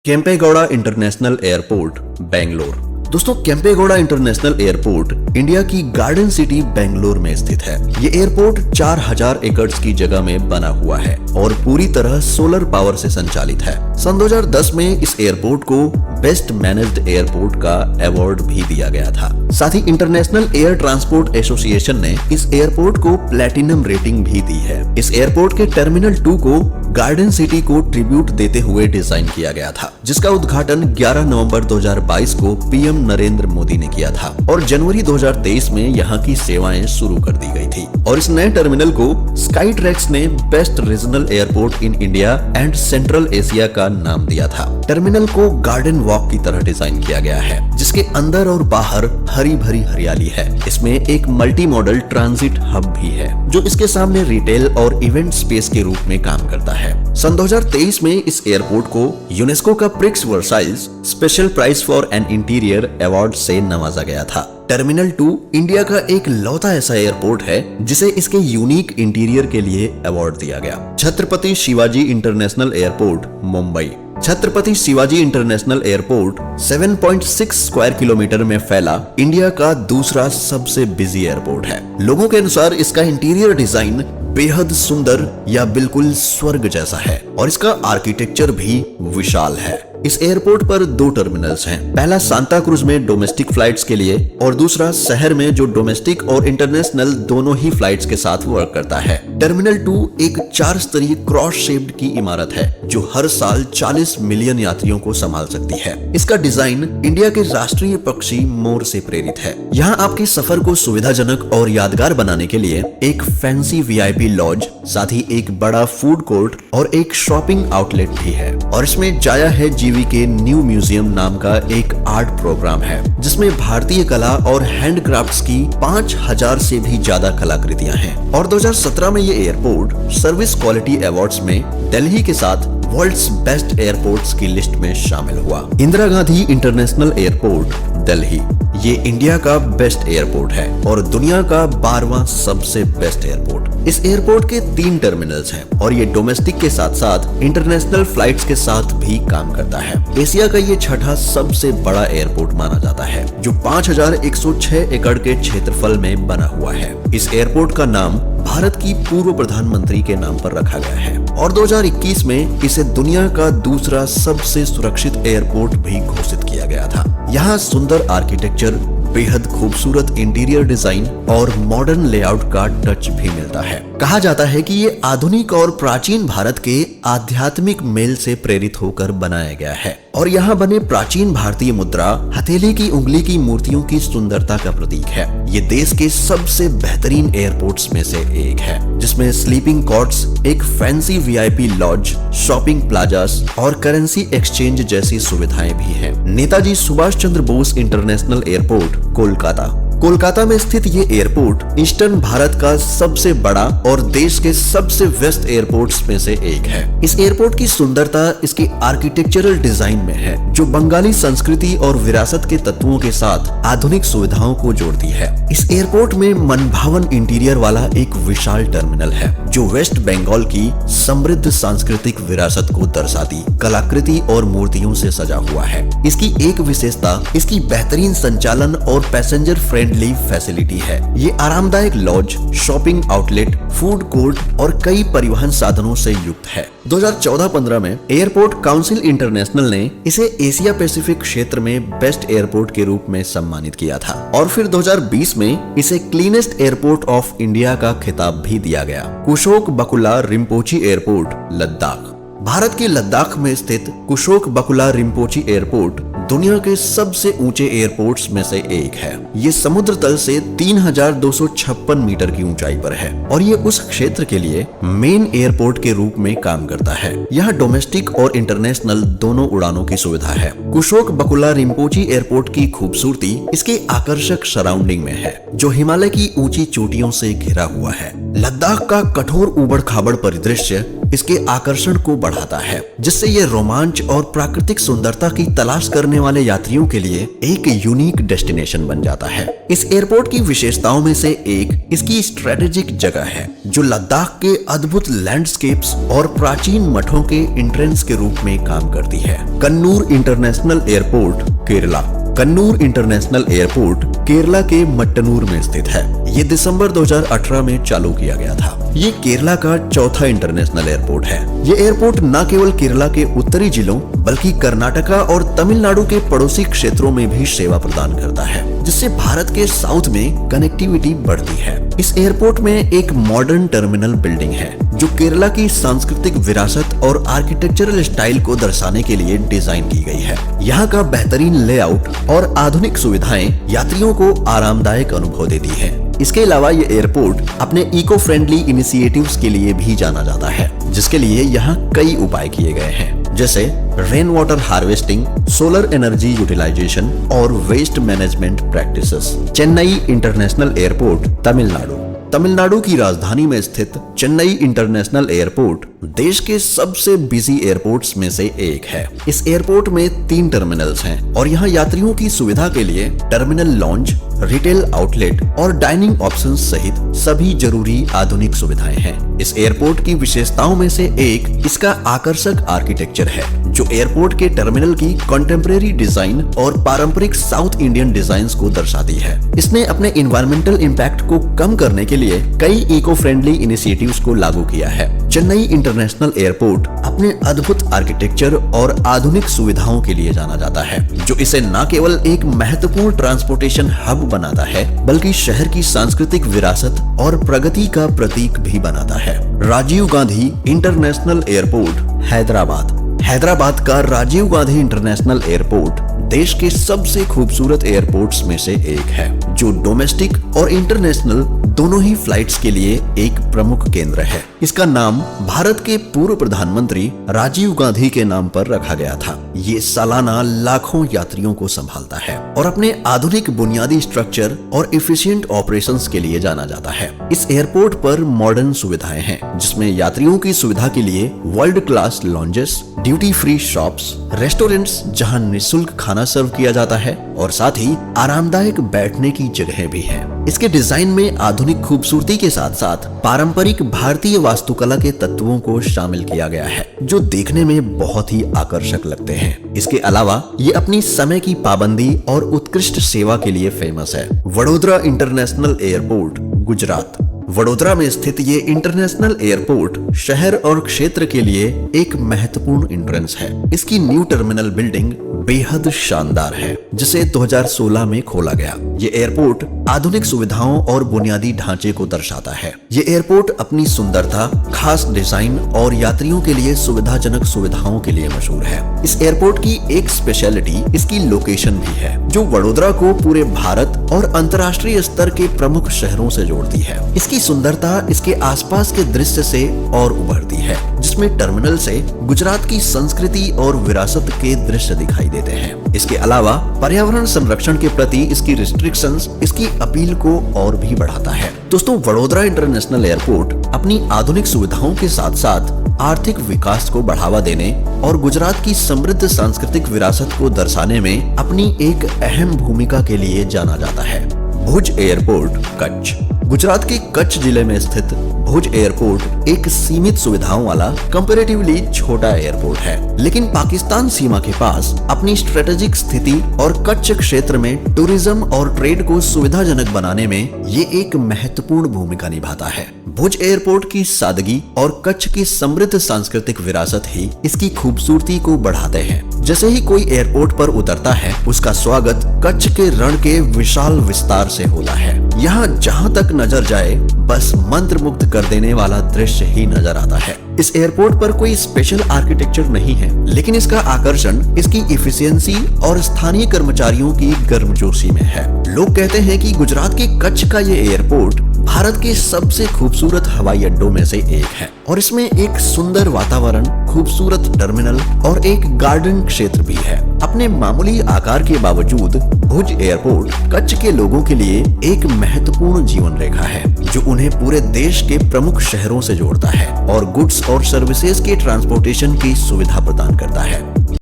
Kempegowda international airport, Bangalore. दोस्तों, Kempegowda international airport India की garden city Bangalore में स्थित है। ये एयरपोर्ट 4000 एकड़ की जगह में बना हुआ है और पूरी तरह सोलर पावर से संचालित है। सन 2010 में इस एयरपोर्ट को बेस्ट मैनेज्ड एयरपोर्ट का अवार्ड भी दिया गया था। साथ ही इंटरनेशनल एयर ट्रांसपोर्ट एसोसिएशन ने इस एयरपोर्ट को प्लैटिनम रेटिंग भी दी है। इस एयरपोर्ट के टर्मिनल 2 को गार्डन सिटी को ट्रिब्यूट देते हुए डिजाइन किया गया था, जिसका उद्घाटन 11 नवंबर 2022 को पीएम नरेंद्र मोदी ने किया था और जनवरी 2023 में यहाँ की सेवाएं शुरू कर दी गई थी। और इस नए टर्मिनल को स्काईट्रैक्स ने best regional airport in India and central Asia का नाम दिया था। टर्मिनल को गार्डन वॉक की तरह डिजाइन किया गया है, जिसके अंदर और बाहर हरी भरी हरियाली है। इसमें एक मल्टी मॉडल ट्रांजिट हब भी है, जो इसके सामने रिटेल और इवेंट स्पेस के रूप में काम करता है। सन 2023 में इस एयरपोर्ट को यूनेस्को का Prix Versailles special prize for an interior award से नवाजा गया था। टर्मिनल 2 इंडिया का एक लौता ऐसा एयरपोर्ट है जिसे इसके यूनिक इंटीरियर के लिए अवार्ड दिया गया। Chhatrapati Shivaji international airport, Mumbai. Chhatrapati Shivaji international airport 7.6 square kilometre में फैला इंडिया का दूसरा सबसे बिजी एयरपोर्ट है। लोगों के अनुसार इसका इंटीरियर डिजाइन बेहद सुंदर या बिल्कुल स्वर्ग जैसा है और इसका आर्किटेक्चर भी विशाल है। इस एयरपोर्ट पर 2 टर्मिनल्स हैं। पहला सांता क्रूज में डोमेस्टिक फ्लाइट्स के लिए और दूसरा शहर में, जो डोमेस्टिक और इंटरनेशनल दोनों ही फ्लाइट्स के साथ वर्क करता है। टर्मिनल 2 एक 4 स्तरीय क्रॉस शेप्ड की इमारत है जो हर साल 40 मिलियन यात्रियों को संभाल सकती है। इसका डिजाइन इंडिया के राष्ट्रीय पक्षी मोर से प्रेरित है। यहाँ आपके सफर को सुविधाजनक और यादगार बनाने के लिए एक फैंसी वीआईपी लॉज, साथ ही एक बड़ा फूड कोर्ट और एक शॉपिंग आउटलेट भी है। और इसमें जाया है जीवी के न्यू म्यूजियम नाम का एक आर्ट प्रोग्राम है, जिसमें भारतीय कला और हैंडक्राफ्ट्स की 5000 से भी ज्यादा कलाकृतियां हैं। और 2017 में ये एयरपोर्ट सर्विस क्वालिटी अवार्ड्स में दिल्ली के साथ वर्ल्ड्स बेस्ट एयरपोर्ट्स की लिस्ट में शामिल हुआ। Indira Gandhi international airport, Delhi. ये इंडिया का बेस्ट एयरपोर्ट है और दुनिया का 12वां सबसे बेस्ट एयरपोर्ट। इस एयरपोर्ट के 3 टर्मिनल्स हैं और ये डोमेस्टिक के साथ साथ इंटरनेशनल फ्लाइट्स के साथ भी काम करता है। एशिया का ये 6ठा सबसे बड़ा एयरपोर्ट माना जाता है, जो 5106 एकड़ के क्षेत्रफल में बना हुआ है। इस एयरपोर्ट का नाम भारत की पूर्व प्रधानमंत्री के नाम पर रखा गया है और 2021 में इसे दुनिया का दूसरा सबसे सुरक्षित एयरपोर्ट भी घोषित किया गया था। यहाँ सुंदर आर्किटेक्चर, बेहद खूबसूरत इंटीरियर डिजाइन और मॉडर्न लेआउट का टच भी मिलता है। कहा जाता है कि ये आधुनिक और प्राचीन भारत के आध्यात्मिक मेल से प्रेरित होकर बनाया गया है और यहाँ बने प्राचीन भारतीय मुद्रा हथेली की उंगली की मूर्तियों की सुंदरता का प्रतीक है। ये देश के सबसे बेहतरीन एयरपोर्ट्स में से एक है, जिसमें स्लीपिंग कॉट्स, एक fancy VIP laws, shopping plazas और करेंसी एक्सचेंज जैसी सुविधाएं भी हैं। Netaji Subhash Chandra Bose international airport, Kolkata. कोलकाता में स्थित ये एयरपोर्ट ईस्टर्न भारत का सबसे बड़ा और देश के सबसे व्यस्त एयरपोर्ट्स में से एक है। इस एयरपोर्ट की सुंदरता इसकी आर्किटेक्चरल डिजाइन में है, जो बंगाली संस्कृति और विरासत के तत्वों के साथ आधुनिक सुविधाओं को जोड़ती है। इस एयरपोर्ट में मनभावन इंटीरियर वाला एक विशाल टर्मिनल है, जो वेस्ट बंगाल की समृद्ध सांस्कृतिक विरासत को दर्शाती कलाकृति और मूर्तियों से सजा हुआ है। इसकी एक विशेषता इसकी बेहतरीन संचालन और पैसेंजर फ्रेंडली फैसिलिटी है। ये आरामदायक lodge, shopping outlet, food court और कई परिवहन साधनों से युक्त है। 2014-15 में एयरपोर्ट काउंसिल इंटरनेशनल ने इसे एशिया पैसिफिक क्षेत्र में बेस्ट एयरपोर्ट के रूप में सम्मानित किया था और फिर 2020 में इसे क्लीनेस्ट एयरपोर्ट ऑफ इंडिया का खिताब भी दिया गया। कुशोक बकुला रिम्पोची एयरपोर्ट, लद्दाख। भारत के लद्दाख में स्थित कुशोक बकुला रिम्पोची एयरपोर्ट दुनिया के सबसे ऊंचे एयरपोर्ट्स में से एक है। ये समुद्र तल से 3256 मीटर की ऊंचाई पर है और ये उस क्षेत्र के लिए मेन एयरपोर्ट के रूप में काम करता है। यहाँ डोमेस्टिक और इंटरनेशनल दोनों उड़ानों की सुविधा है। कुशोक बकुला रिम्पोची एयरपोर्ट की खूबसूरती इसके आकर्षक सराउंडिंग में है, जो हिमालय की ऊंची चोटियों से घिरा हुआ है। लद्दाख का कठोर ऊबड़ खाबड़ परिदृश्य इसके आकर्षण को बढ़ाता है, जिससे ये रोमांच और प्राकृतिक सुंदरता की तलाश करने वाले यात्रियों के लिए एक यूनिक डेस्टिनेशन बन जाता है। इस एयरपोर्ट की विशेषताओं में से एक इसकी स्ट्रेटेजिक जगह है, जो लद्दाख के अद्भुत लैंडस्केप्स और प्राचीन मठों के एंट्रेंस के रूप में काम करती है। Kannur international airport, Kerala. Kannur international airport Kerala के मट्टनूर में स्थित है। ये दिसंबर 2018 में चालू किया गया था। ये केरला का चौथा इंटरनेशनल एयरपोर्ट है। ये एयरपोर्ट न केवल केरला के उत्तरी जिलों बल्कि कर्नाटका और तमिलनाडु के पड़ोसी क्षेत्रों में भी सेवा प्रदान करता है, जिससे भारत के साउथ में कनेक्टिविटी बढ़ती है। इस एयरपोर्ट में एक मॉडर्न टर्मिनल बिल्डिंग है, जो केरला की सांस्कृतिक विरासत और आर्किटेक्चरल स्टाइल को दर्शाने के लिए डिजाइन की गई है। यहाँ का बेहतरीन लेआउट और आधुनिक सुविधाएं यात्रियों को आरामदायक अनुभव देती है। इसके अलावा ये एयरपोर्ट अपने इको फ्रेंडली इनिशिएटिव्स के लिए भी जाना जाता है, जिसके लिए यहाँ कई उपाय किए गए हैं, जैसे rain water harvesting, solar energy utilisation और waste management practices. Chennai international airport, Tamil Nadu. Tamil Nadu की राजधानी में स्थित चेन्नई इंटरनेशनल एयरपोर्ट देश के सबसे बिजी एयरपोर्ट्स में से एक है। इस एयरपोर्ट में 3 टर्मिनल्स हैं और यहाँ यात्रियों की सुविधा के लिए टर्मिनल लॉन्ज, रिटेल आउटलेट और डाइनिंग ऑप्शंस सहित सभी जरूरी आधुनिक सुविधाएं हैं। इस एयरपोर्ट की विशेषताओं में से एक इसका आकर्षक आर्किटेक्चर है, जो एयरपोर्ट के टर्मिनल की कंटेम्परेरी डिजाइन और पारंपरिक साउथ इंडियन डिजाइन्स को दर्शाती है। इसने अपने इन्वायरमेंटल इम्पैक्ट को कम करने के लिए कई इको फ्रेंडली इनिशिएटिव्स को लागू किया है। चेन्नई इंटरनेशनल एयरपोर्ट अपने अद्भुत आर्किटेक्चर और आधुनिक सुविधाओं के लिए जाना जाता है, जो इसे न केवल एक महत्वपूर्ण ट्रांसपोर्टेशन हब बनाता है, बल्कि शहर की सांस्कृतिक विरासत और प्रगति का प्रतीक भी बनाता है। Rajiv Gandhi international airport, Hyderabad. हैदराबाद का राजीव गांधी इंटरनेशनल एयरपोर्ट देश के सबसे खूबसूरत एयरपोर्ट्स में से एक है, जो डोमेस्टिक और इंटरनेशनल दोनों ही फ्लाइट्स के लिए एक प्रमुख केंद्र है। इसका नाम भारत के पूर्व प्रधानमंत्री राजीव गांधी के नाम पर रखा गया था। ये सालाना लाखों यात्रियों को संभालता है और अपने आधुनिक बुनियादी स्ट्रक्चर और एफिशिएंट ऑपरेशंस के लिए जाना जाता है। इस एयरपोर्ट पर मॉडर्न सुविधाएं हैं, जिसमें यात्रियों की सुविधा के लिए world class lounges, duty free shops, restaurants जहां निःशुल्क खाना सर्व किया जाता है और साथ ही आरामदायक बैठने की जगह भी है। इसके डिजाइन में आधुनिक खूबसूरती के साथ साथ पारंपरिक भारतीय वास्तुकला के तत्वों को शामिल किया गया है, जो देखने में बहुत ही आकर्षक लगते हैं। इसके अलावा ये अपनी समय की पाबंदी और उत्कृष्ट सेवा के लिए फेमस है। Vadodara international airport, Gujarat. वडोदरा में स्थित ये इंटरनेशनल एयरपोर्ट शहर और क्षेत्र के लिए एक महत्वपूर्ण एंट्रेंस है। इसकी न्यू टर्मिनल बिल्डिंग बेहद शानदार है, जिसे 2016 में खोला गया। ये एयरपोर्ट आधुनिक सुविधाओं और बुनियादी ढांचे को दर्शाता है। ये एयरपोर्ट अपनी सुंदरता, खास डिजाइन और यात्रियों के लिए सुविधाजनक सुविधाओं के लिए मशहूर है। इस एयरपोर्ट की एक स्पेशलिटी इसकी लोकेशन भी है, जो वडोदरा को पूरे भारत और अंतर्राष्ट्रीय स्तर के प्रमुख शहरों से जोड़ती है। इसकी सुंदरता इसके आसपास के दृश्य से और उभरती है, जिसमें टर्मिनल से गुजरात की संस्कृति और विरासत के दृश्य दिखाई देते हैं। इसके अलावा पर्यावरण संरक्षण के प्रति इसकी रिस्ट्रिक्शंस इसकी अपील को और भी बढ़ाता है। दोस्तों, वडोदरा इंटरनेशनल एयरपोर्ट अपनी आधुनिक सुविधाओं के साथ साथ आर्थिक विकास को बढ़ावा देने और गुजरात की समृद्ध सांस्कृतिक विरासत को दर्शाने में अपनी एक अहम भूमिका के लिए जाना जाता है। भुज एयरपोर्ट, कच्छ। गुजरात के कच्छ जिले में स्थित भुज एयरपोर्ट एक सीमित सुविधाओं वाला कंपैरेटिवली छोटा एयरपोर्ट है, लेकिन पाकिस्तान सीमा के पास अपनी स्ट्रेटेजिक स्थिति और कच्छ क्षेत्र में टूरिज्म और ट्रेड को सुविधाजनक बनाने में ये एक महत्वपूर्ण भूमिका निभाता है। भुज एयरपोर्ट की सादगी और कच्छ की समृद्ध सांस्कृतिक विरासत ही इसकी खूबसूरती को बढ़ाते हैं। जैसे ही कोई एयरपोर्ट पर उतरता है, उसका स्वागत कच्छ के रण के विशाल विस्तार से होता है। यहाँ जहाँ तक नजर जाए, बस मंत्रमुग्ध कर देने वाला दृश्य ही नजर आता है। इस एयरपोर्ट पर कोई स्पेशल आर्किटेक्चर नहीं है, लेकिन इसका आकर्षण इसकी इफिशियंसी और स्थानीय कर्मचारियों की गर्मजोशी में है। लोग कहते हैं कि गुजरात के कच्छ का ये एयरपोर्ट भारत के सबसे खूबसूरत हवाई अड्डों में से एक है और इसमें एक सुंदर वातावरण, खूबसूरत टर्मिनल और एक गार्डन क्षेत्र भी है। अपने मामूली आकार के बावजूद भुज एयरपोर्ट कच्छ के लोगों के लिए एक महत्वपूर्ण जीवन रेखा है, जो उन्हें पूरे देश के प्रमुख शहरों से जोड़ता है और गुड्स और सर्विसेज के ट्रांसपोर्टेशन की सुविधा प्रदान करता है।